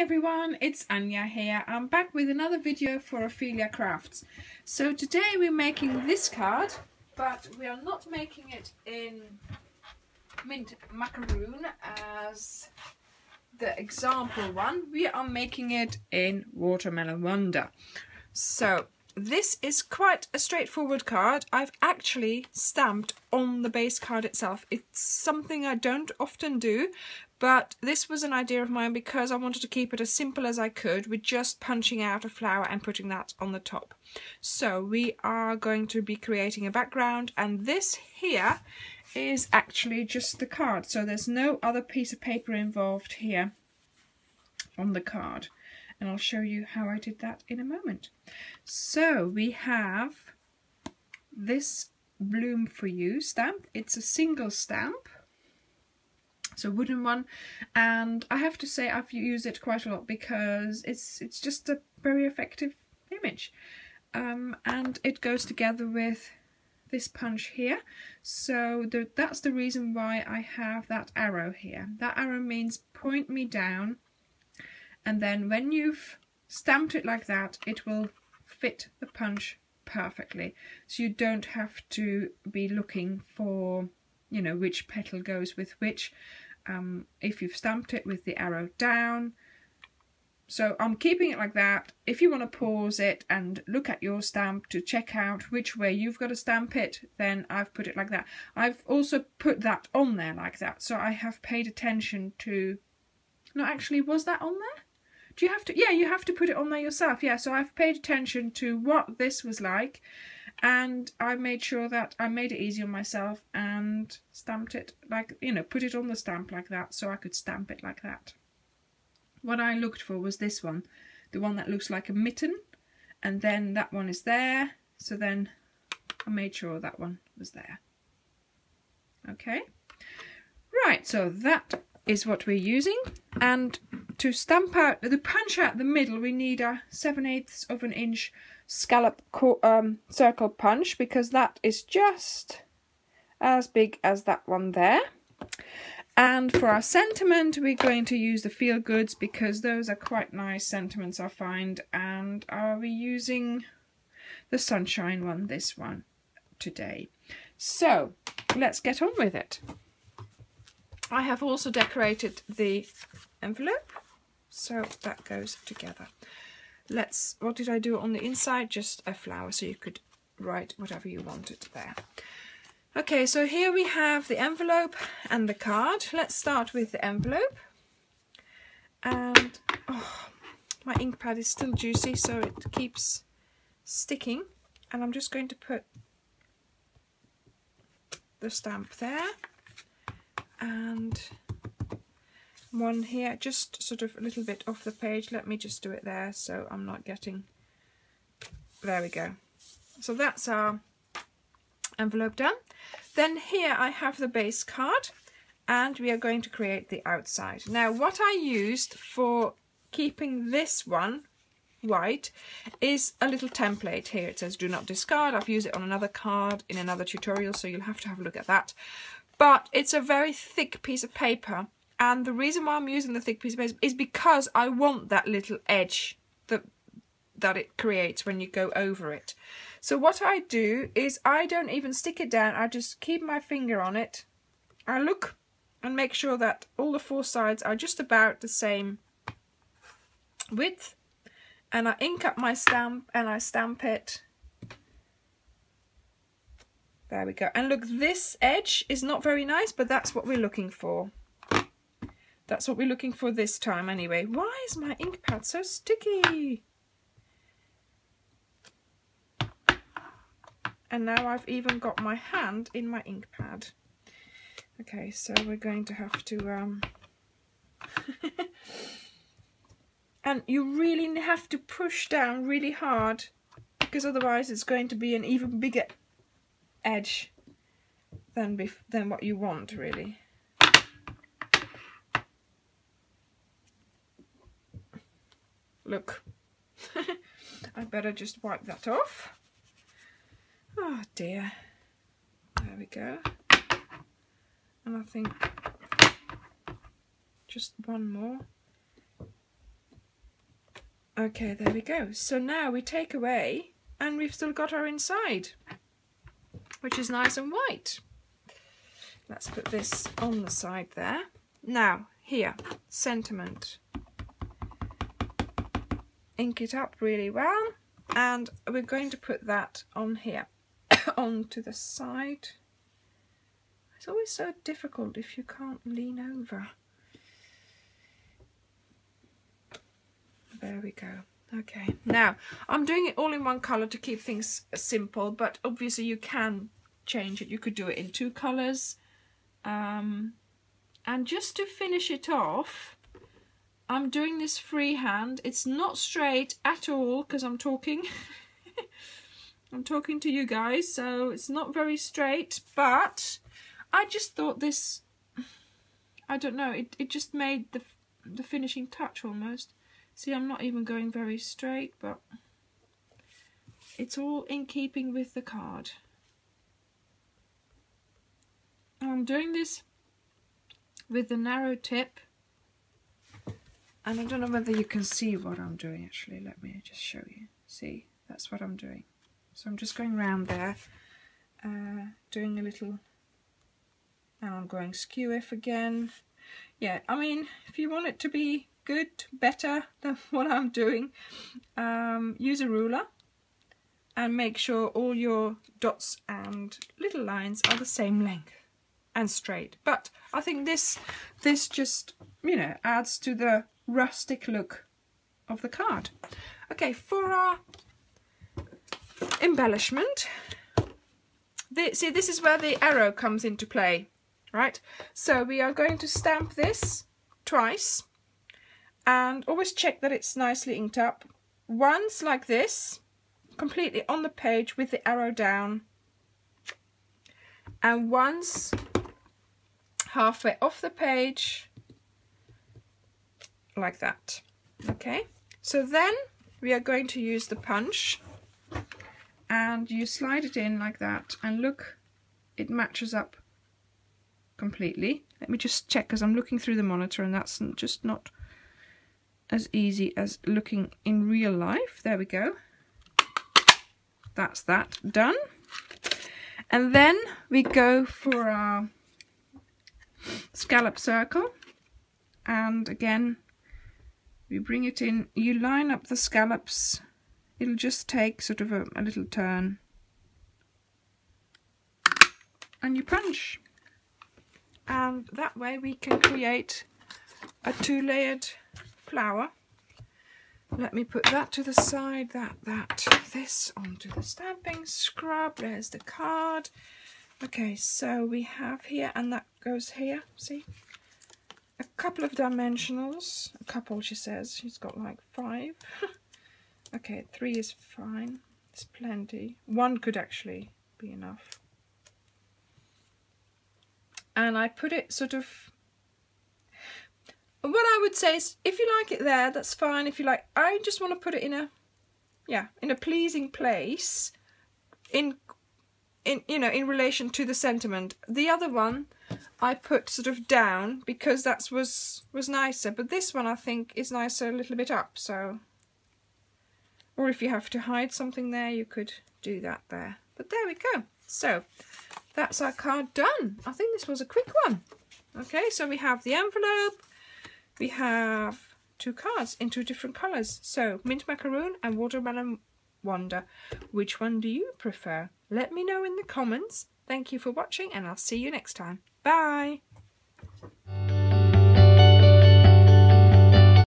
everyone, it's Anja here. I'm back with another video for Ophelia Crafts. So today we're making this card, but we are not making it in mint macaroon as the example one. We are making it in watermelon wonder. So this is quite a straightforward card. I've actually stamped on the base card itself. It's something I don't often do, but this was an idea of mine because I wanted to keep it as simple as I could with just punching out a flower and putting that on the top. So we are going to be creating a background, and this here is actually just the card. So there's no other piece of paper involved here on the card. And I'll show you how I did that in a moment. So we have this Bloom For You stamp. It's a single stamp. It's a wooden one, and I have to say I've used it quite a lot because it's just a very effective image, and it goes together with this punch here. So that's the reason why I have that arrow here. That arrow means point me down, and then when you've stamped it like that, it will fit the punch perfectly, so you don't have to be looking for, you know, which petal goes with which. If you've stamped it with the arrow down. So I'm keeping it like that. If you want to pause it and look at your stamp to check out which way you've got to stamp it, then I've put it like that. I've also put that on there like that, so I have paid attention to... No, actually, was that on there? Do you have to? Yeah, you have to put it on there yourself. Yeah, so I've paid attention to what this was like, and I made sure that I made it easy on myself and stamped it like, you know, put it on the stamp like that so I could stamp it like that. What I looked for was this one, the one that looks like a mitten, and then that one is there, so then I made sure that one was there. Okay, right, so that is what we're using, and to stamp out, to punch out the middle, we need a 7/8 of an inch scallop circle punch, because that is just as big as that one there. And for our sentiment, we're going to use the Feel Goods, because those are quite nice sentiments, I find. And are we using the Sunshine one, this one, today? So let's get on with it. I have also decorated the envelope, so that goes together. What did I do on the inside? Just a flower, so you could write whatever you wanted there. Okay, so here we have the envelope and the card. Let's start with the envelope. And oh, my ink pad is still juicy, so it keeps sticking. And I'm just going to put the stamp there. And one here, just sort of a little bit off the page. Let me just do it there so I'm not getting... There we go. So that's our envelope done. Then here I have the base card, and we are going to create the outside. Now what I used for keeping this one white is a little template here. It says do not discard. I've used it on another card in another tutorial, so you'll have to have a look at that. But it's a very thick piece of paper, and the reason why I'm using the thick piece of paper is because I want that little edge that it creates when you go over it. So what I do is I don't even stick it down, I just keep my finger on it. I look and make sure that all the four sides are just about the same width, and I ink up my stamp and I stamp it. There we go. And look, this edge is not very nice, but that's what we're looking for. That's what we're looking for this time anyway. Why is my ink pad so sticky? And now I've even got my hand in my ink pad. Okay, so we're going to have to... And you really have to push down really hard, because otherwise it's going to be an even bigger edge than what you want, really. Look. I better just wipe that off. Oh dear. There we go. And I think just one more. Okay, there we go. So now we take away and we've still got our inside, which is nice and white. Let's put this on the side there. Now, here, sentiment. Ink it up really well, and we're going to put that on here, onto the side. It's always so difficult if you can't lean over. There we go. Okay, now I'm doing it all in one colour to keep things simple, but obviously you can change it. You could do it in 2 colours. And just to finish it off, I'm doing this freehand. It's not straight at all because I'm talking. I'm talking to you guys, so it's not very straight, but I just thought this, I don't know, it just made the finishing touch almost. See, I'm not even going very straight, but it's all in keeping with the card. I'm doing this with the narrow tip, and I don't know whether you can see what I'm doing actually. Let me just show you. See, that's what I'm doing. So I'm just going round there, doing a little, and I'm going skew if again. Yeah, I mean, if you want it to be good, better than what I'm doing, use a ruler and make sure all your dots and little lines are the same length and straight. But I think this just, you know, adds to the rustic look of the card. Okay, for our embellishment, see, this is where the arrow comes into play, right? So we are going to stamp this twice, and always check that it's nicely inked up. Once like this, completely on the page with the arrow down, and once halfway off the page like that. Okay, so then we are going to use the punch, and you slide it in like that, and look, it matches up completely. Let me just check, because I'm looking through the monitor and that's just not as easy as looking in real life. There we go. That's that done. And then we go for our scallop circle, and again we bring it in, you line up the scallops, it'll just take sort of a little turn, and you punch, and that way we can create a 2-layered flower. Let me put that to the side, this onto the stamping scrub. There's the card. Okay, so we have here, and that goes here, see? A couple of dimensionals. A couple, she says. She's got like 5. Okay, 3 is fine. It's plenty. 1 could actually be enough. And I put it sort of... What I would say is, if you like it there, that's fine. If you like, I just want to put it in a, yeah, in a pleasing place, in you know, in relation to the sentiment. The other one I put sort of down because that was nicer, but this one I think is nicer a little bit up. So, or if you have to hide something there, you could do that there. But there we go. So that's our card done. I think this was a quick one. Okay, so we have the envelope. We have 2 cards in 2 different colours. So, Mint Macaroon and Watermelon Wonder. Which one do you prefer? Let me know in the comments. Thank you for watching, and I'll see you next time. Bye!